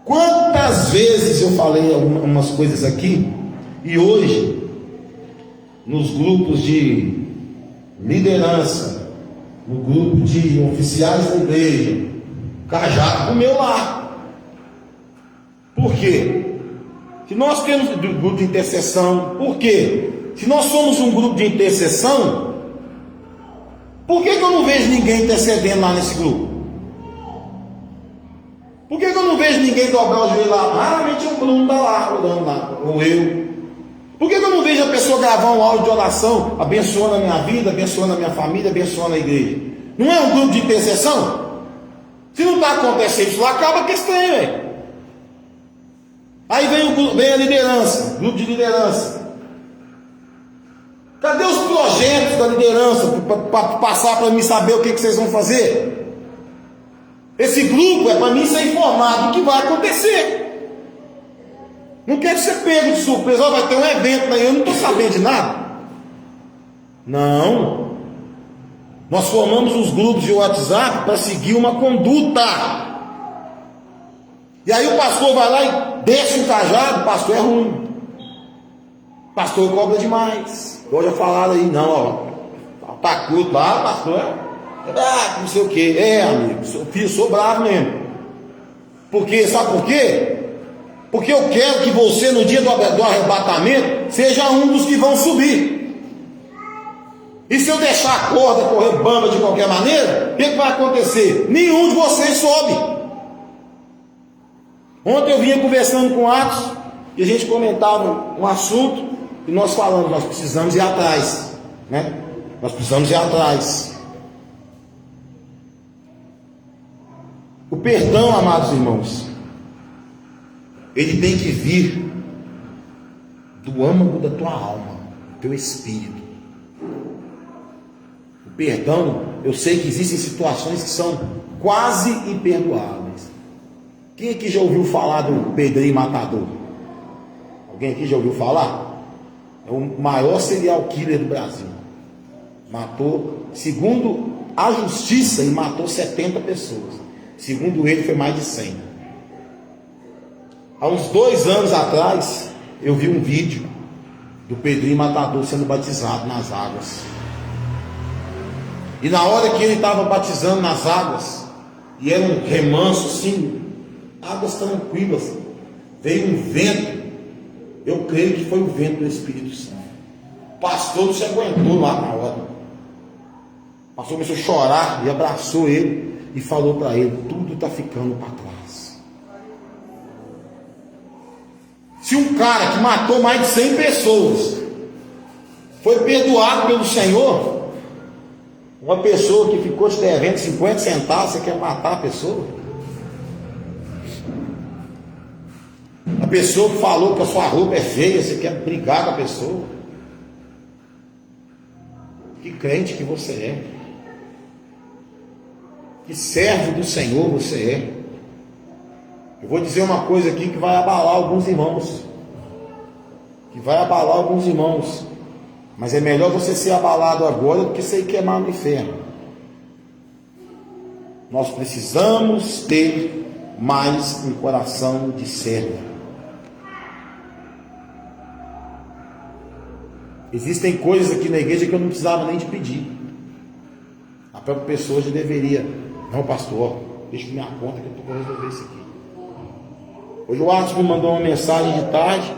Quantas vezes eu falei algumas coisas aqui, e hoje, nos grupos de liderança, no grupo de oficiais da igreja, cajado comeu lá. Por quê? Se nós temos um grupo de intercessão, por quê? Se nós somos um grupo de intercessão, por que eu não vejo ninguém intercedendo lá nesse grupo? Por que eu não vejo ninguém dobrar o joelho lá? Raramente o Bruno está lá, orando lá, ou eu. Por que eu não vejo a pessoa gravar um áudio de oração, abençoando a minha vida, abençoando a minha família, abençoando a igreja? Não é um grupo de intercessão? Se não está acontecendo isso lá, acaba que tem, velho. Aí vem a liderança, grupo de liderança. Cadê os projetos da liderança para passar para mim saber o que vocês vão fazer? Esse grupo é para mim ser informado do que vai acontecer. Não quero ser pego de surpresa. Ó, vai ter um evento aí, eu não estou sabendo de nada. Não. Nós formamos os grupos de WhatsApp para seguir uma conduta. E aí o pastor vai lá e desce o cajado. O pastor é ruim. O pastor cobra demais. Igual já falaram aí, não, ó. Tá culto lá, o pastor não sei o que. Amigo, sou bravo mesmo. Porque, sabe por quê? Porque eu quero que você, no dia do arrebatamento, seja um dos que vão subir. E se eu deixar a corda correr bamba de qualquer maneira, o que vai acontecer? Nenhum de vocês sobe. Ontem eu vinha conversando com o Atos, e a gente comentava um assunto, e nós falamos, nós precisamos ir atrás, né? Nós precisamos ir atrás. O perdão, amados irmãos, ele tem que vir do âmago da tua alma, do teu espírito. O perdão, eu sei que existem situações que são quase imperdoáveis. Quem aqui já ouviu falar do Pedrinho Matador? Alguém aqui já ouviu falar? É o maior serial killer do Brasil. Matou, segundo a justiça, ele matou 70 pessoas. Segundo ele, foi mais de 100. Há uns 2 anos atrás, eu vi um vídeo do Pedrinho Matador sendo batizado nas águas. E na hora que ele estava batizando nas águas, e era um remanso assim, águas tranquilas, veio um vento. Eu creio que foi o vento do Espírito Santo. O pastor não se aguentou lá na hora. O pastor começou a chorar e abraçou ele e falou para ele: tudo está ficando para trás. Se um cara que matou mais de 100 pessoas foi perdoado pelo Senhor, uma pessoa que ficou te devendo 50 centavos, você quer matar a pessoa? A pessoa que falou que a sua roupa é feia, você quer brigar com a pessoa? Que crente que você é? Que servo do Senhor você é? Eu vou dizer uma coisa aqui que vai abalar alguns irmãos. Mas é melhor você ser abalado agora do que você ir queimar no inferno. Nós precisamos ter mais um coração de servo. Existem coisas aqui na igreja que eu não precisava nem de pedir. A própria pessoa já deveria. Não, pastor, deixa minha conta que eu estou para resolver isso aqui. Hoje o Atos me mandou uma mensagem de tarde.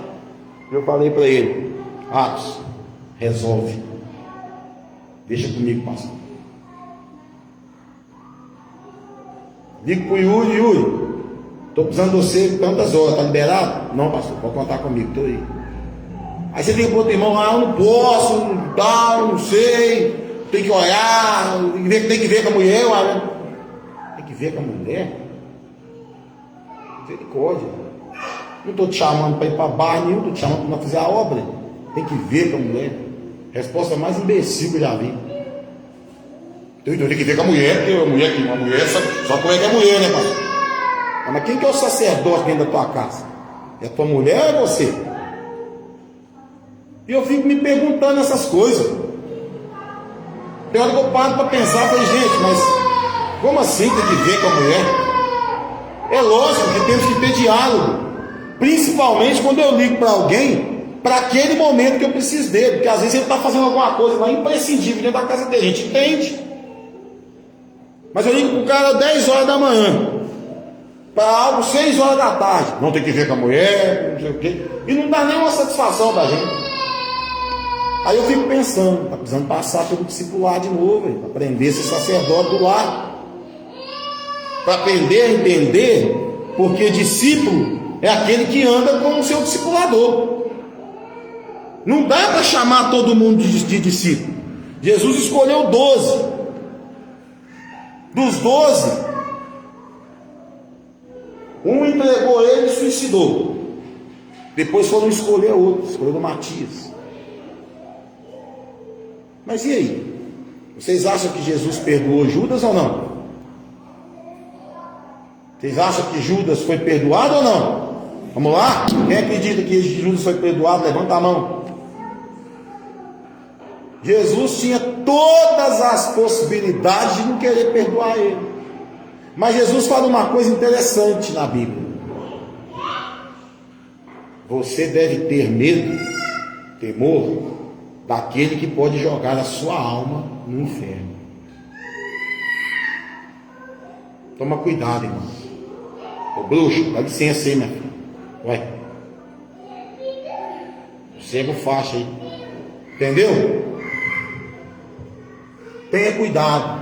Eu falei para ele: Atos, resolve. Deixa comigo, pastor. Ligo para o Yuri: estou precisando de você tantas horas, está liberado? Não, pastor, pode contar comigo, estou aí. Aí você liga para outro irmão: eu não posso, não sei, tem que olhar, tem que ver com a mulher. Tem que ver com a mulher? Misericórdia. Não estou te chamando para ir para bar nenhum, estou te chamando para fazer a obra. Tem que ver com a mulher. Resposta mais imbecil que eu já vi. Então tem que ver com a mulher, porque uma mulher só como é que é mulher, né, pastor? Mas quem que é o sacerdote dentro da tua casa? É a tua mulher ou é você? E eu fico me perguntando essas coisas. Tem hora que eu paro para pensar, falei, gente, mas como assim tem que ver com a mulher? É lógico que temos que ter diálogo. Principalmente quando eu ligo para alguém, para aquele momento que eu preciso dele. Porque às vezes ele está fazendo alguma coisa lá imprescindível dentro da casa dele. A gente entende. Mas eu ligo para o cara 10 horas da manhã, para algo 6 horas da tarde. Não tem que ver com a mulher, não sei o quê. E não dá nenhuma satisfação da gente. Aí eu fico pensando, está precisando passar pelo discipulado de novo, para aprender a ser sacerdote do lar. Para aprender a entender, porque discípulo é aquele que anda com o seu discipulador. Não dá para chamar todo mundo de discípulo. Jesus escolheu 12. Dos 12, Um entregou ele e suicidou. Depois foram escolher outro, escolheram Matias. Mas e aí? Vocês acham que Jesus perdoou Judas ou não? Vocês acham que Judas foi perdoado ou não? Vamos lá? Quem acredita que Judas foi perdoado, levanta a mão. Jesus tinha todas as possibilidades de não querer perdoar ele. Mas Jesus fala uma coisa interessante na Bíblia. Você deve ter medo, temor, daquele que pode jogar a sua alma no inferno. Toma cuidado, irmão. Ô bruxo, dá licença aí, minha filha. Vai. Cego faixa aí. Entendeu? Tenha cuidado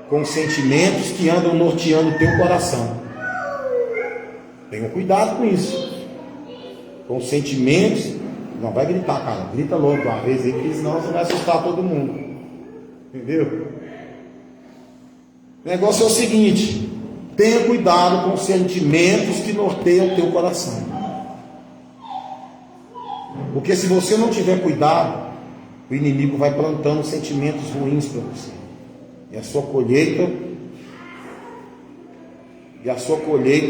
com os sentimentos que andam norteando o teu coração. Tenha cuidado com isso. Com os sentimentos. Não vai gritar, cara. Grita logo uma vez aí, porque senão você vai assustar todo mundo. Entendeu? O negócio é o seguinte: tenha cuidado com os sentimentos que norteiam o teu coração. Porque se você não tiver cuidado, o inimigo vai plantando sentimentos ruins para você. E a sua colheita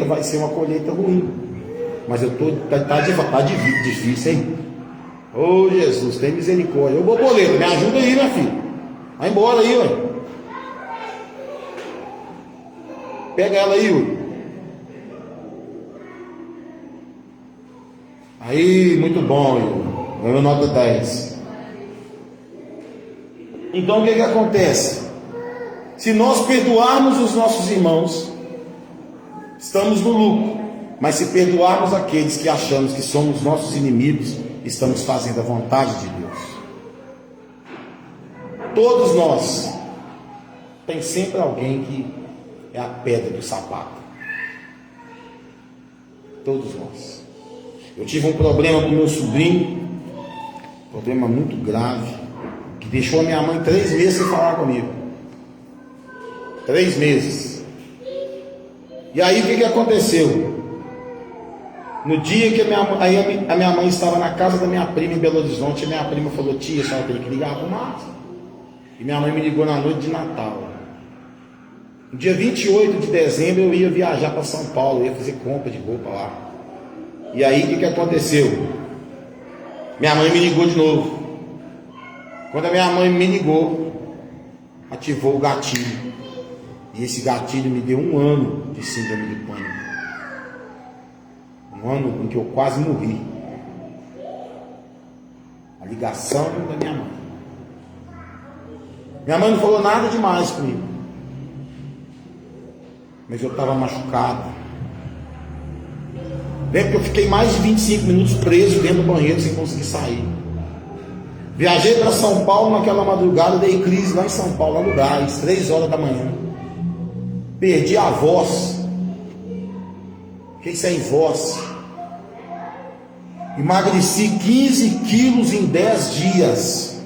vai ser uma colheita ruim. Mas tá difícil, hein? Ô Jesus, tem misericórdia. Ô borboleta, me ajuda aí, minha filha. Vai embora aí, ué. Pega ela aí, ué. Aí, muito bom, Yuri. Ganhou nota 10. Então o que acontece? Se nós perdoarmos os nossos irmãos, estamos no lucro. Mas se perdoarmos aqueles que achamos que somos nossos inimigos, estamos fazendo a vontade de Deus. Todos nós, tem sempre alguém que é a pedra do sapato. Todos nós. Eu tive um problema com meu sobrinho, problema muito grave, que deixou a minha mãe 3 meses sem falar comigo. 3 meses. E aí o que aconteceu? No dia que a minha mãe estava na casa da minha prima em Belo Horizonte, a minha prima falou: tia, a senhora tem que ligar para o Márcio. E minha mãe me ligou na noite de Natal. No dia 28 de dezembro eu ia viajar para São Paulo, eu ia fazer compra de roupa lá. E aí o que aconteceu? Minha mãe me ligou de novo. Quando a minha mãe me ligou, ativou o gatilho. E esse gatilho me deu 1 ano de síndrome de pânico. 1 ano em que eu quase morri. A ligação da minha mãe. Minha mãe não falou nada demais comigo. Mas eu estava machucado. Lembro que eu fiquei mais de 25 minutos preso dentro do banheiro sem conseguir sair. Viajei para São Paulo naquela madrugada, dei crise lá em São Paulo, lá no Gás, 3 horas da manhã. Perdi a voz. Fiquei sem voz. Emagreci 15 quilos em 10 dias.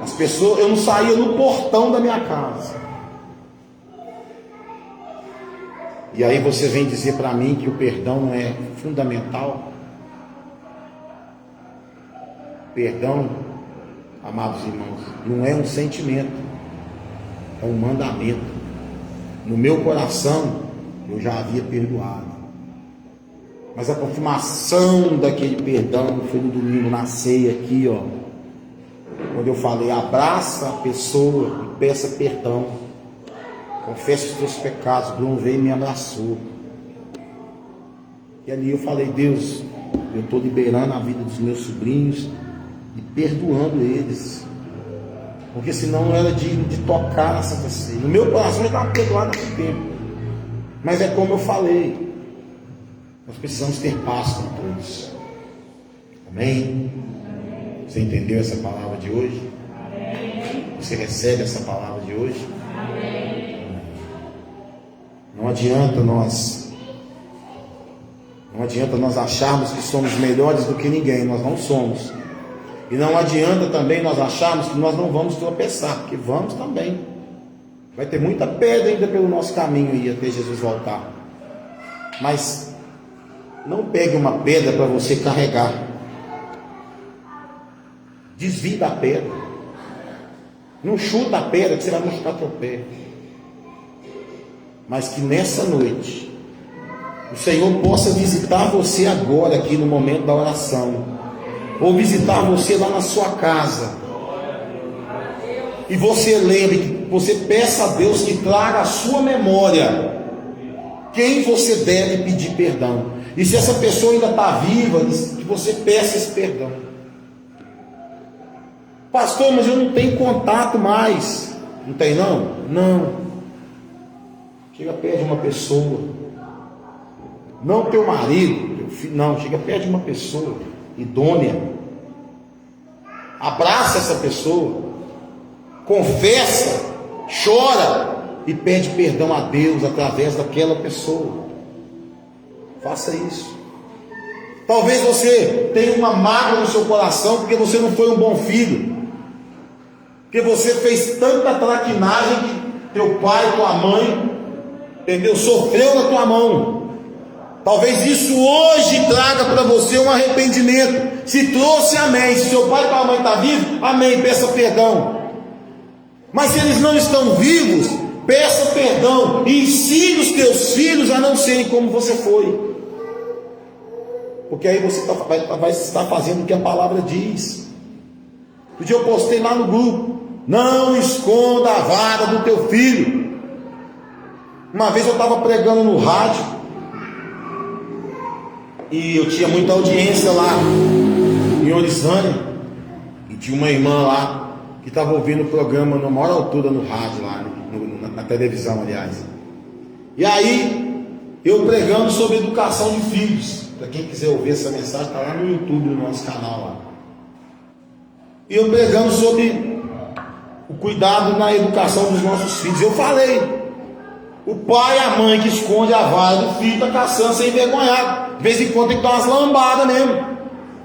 As pessoas, eu não saía no portão da minha casa. E aí você vem dizer para mim que o perdão não é fundamental? Perdão, amados irmãos, não é um sentimento, é um mandamento. No meu coração eu já havia perdoado, mas a confirmação daquele perdão foi no domingo na ceia aqui, ó, quando eu falei: abraça a pessoa e peça perdão, confessa os teus pecados. Bruno veio e me abraçou, e ali eu falei: Deus, eu estou liberando a vida dos meus sobrinhos e perdoando eles, porque senão não era digno de tocar na Santa Ceia. No meu coração já estava perdoado há muito tempo, mas é como eu falei, nós precisamos ter paz com todos. Amém? Você entendeu essa palavra de hoje? Você recebe essa palavra de hoje? Não adianta nós acharmos que somos melhores do que ninguém. Nós não somos. E não adianta também nós acharmos que nós não vamos tropeçar, porque vamos também. Vai ter muita pedra ainda pelo nosso caminho aí até Jesus voltar. Mas não pegue uma pedra para você carregar. Desvie da pedra. Não chuta a pedra que você vai machucar teu pé. Mas que nessa noite o Senhor possa visitar você agora aqui no momento da oração, ou visitar você lá na sua casa, e você lembre, que você peça a Deus que traga à sua memória quem você deve pedir perdão, e se essa pessoa ainda está viva, que você peça esse perdão. Pastor, mas eu não tenho contato mais. Não tem não? Não. Chega perto de uma pessoa, não teu marido, teu filho, não, chega perto de uma pessoa idônea, abraça essa pessoa, confessa, chora e pede perdão a Deus através daquela pessoa. Faça isso. Talvez você tenha uma mágoa no seu coração porque você não foi um bom filho, porque você fez tanta traquinagem que teu pai, tua mãe, entendeu? Sofreu na tua mão. Talvez isso hoje traga para você um arrependimento. Se trouxe, amém. Se seu pai e tua mãe estão vivos, amém, peça perdão. Mas se eles não estão vivos, peça perdão e ensine os teus filhos a não serem como você foi. Porque aí você vai estar fazendo o que a palavra diz. Um dia eu postei lá no grupo: não esconda a vara do teu filho. Uma vez eu estava pregando no rádio e eu tinha muita audiência lá em Orizânia, e tinha uma irmã lá que estava ouvindo o programa na maior altura no rádio lá, na televisão, aliás. E aí eu pregando sobre educação de filhos. Para quem quiser ouvir essa mensagem, está lá no YouTube, no nosso canal lá. E eu pregando sobre o cuidado na educação dos nossos filhos. Eu falei: o pai e a mãe que esconde a vara do filho está caçando sem envergonhado. De vez em quando tem que dar umas lambadas mesmo.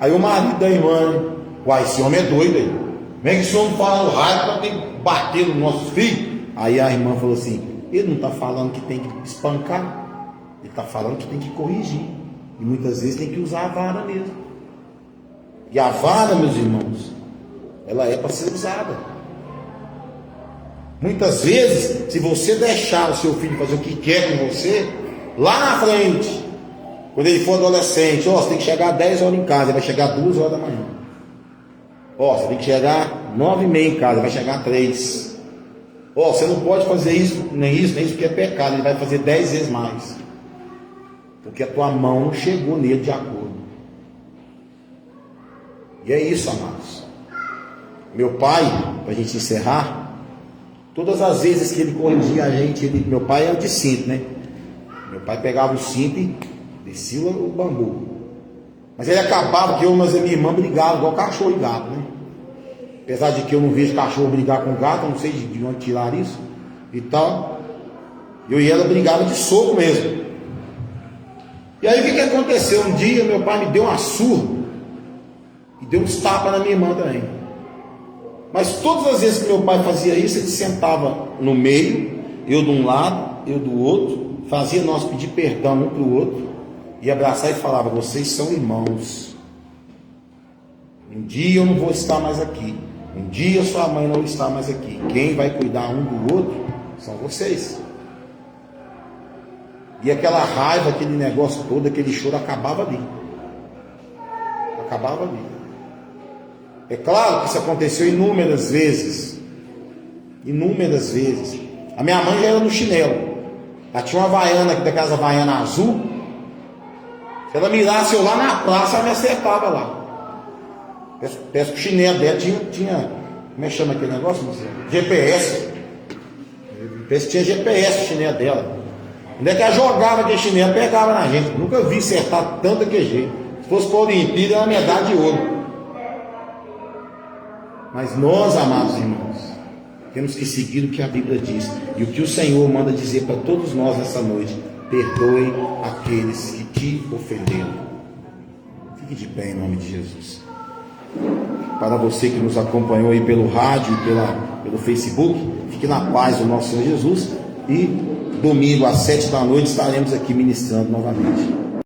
Aí o marido da irmã: uai, esse homem é doido aí. Como é que esse homem fala no rádio para ter que bater nos nossos filhos? Aí a irmã falou assim: ele não está falando que tem que espancar, ele está falando que tem que corrigir. E muitas vezes tem que usar a vara mesmo. E a vara, meus irmãos, ela é para ser usada. Muitas vezes, se você deixar o seu filho fazer o que quer com você, lá na frente, quando ele for adolescente, você tem que chegar 10 horas em casa, ele vai chegar 2 horas da manhã. Você tem que chegar 9h30 em casa, vai chegar 3. Você não pode fazer isso, nem isso, porque é pecado, ele vai fazer 10 vezes mais. Porque a tua mão não chegou nele de acordo. E é isso, amados. Meu pai, para a gente encerrar, todas as vezes que ele corrigia a gente, meu pai era de cinto, né? Meu pai pegava o cinto e descia o bambu. Mas ele acabava que eu e minha irmã brigavam igual cachorro e gato, né? Apesar de que eu não vejo cachorro brigar com gato, eu não sei de onde tirar isso e tal. Eu e ela brigava de soco mesmo. E aí o que aconteceu? Um dia meu pai me deu uma surra e deu uns tapas na minha irmã também. Mas todas as vezes que meu pai fazia isso, ele sentava no meio, eu de um lado, eu do outro, fazia nós pedir perdão um para o outro e abraçar e falava: vocês são irmãos. Um dia eu não vou estar mais aqui, um dia sua mãe não está mais aqui, quem vai cuidar um do outro são vocês. E aquela raiva, aquele negócio todo, aquele choro acabava ali. Acabava ali. É claro que isso aconteceu inúmeras vezes. Inúmeras vezes. A minha mãe já era no chinelo. Ela tinha uma havaiana, daquelas havaiana azul. Se ela mirasse eu lá na praça, ela me acertava lá. Parece que o chinelo dela tinha. Como é que chama aquele negócio, Marcelo? GPS. Parece que tinha GPS o chinelo dela. Onde é que ela jogava aquele chinelo, pegava na gente. Nunca vi acertar tanto daquele jeito. Se fosse para a Olimpíada, era uma medalha de ouro. Mas nós, amados irmãos, temos que seguir o que a Bíblia diz. E o que o Senhor manda dizer para todos nós nessa noite: perdoe aqueles que te ofenderam. Fique de pé em nome de Jesus. Para você que nos acompanhou aí pelo rádio e pelo Facebook, fique na paz do nosso Senhor Jesus. E domingo às 7 da noite estaremos aqui ministrando novamente.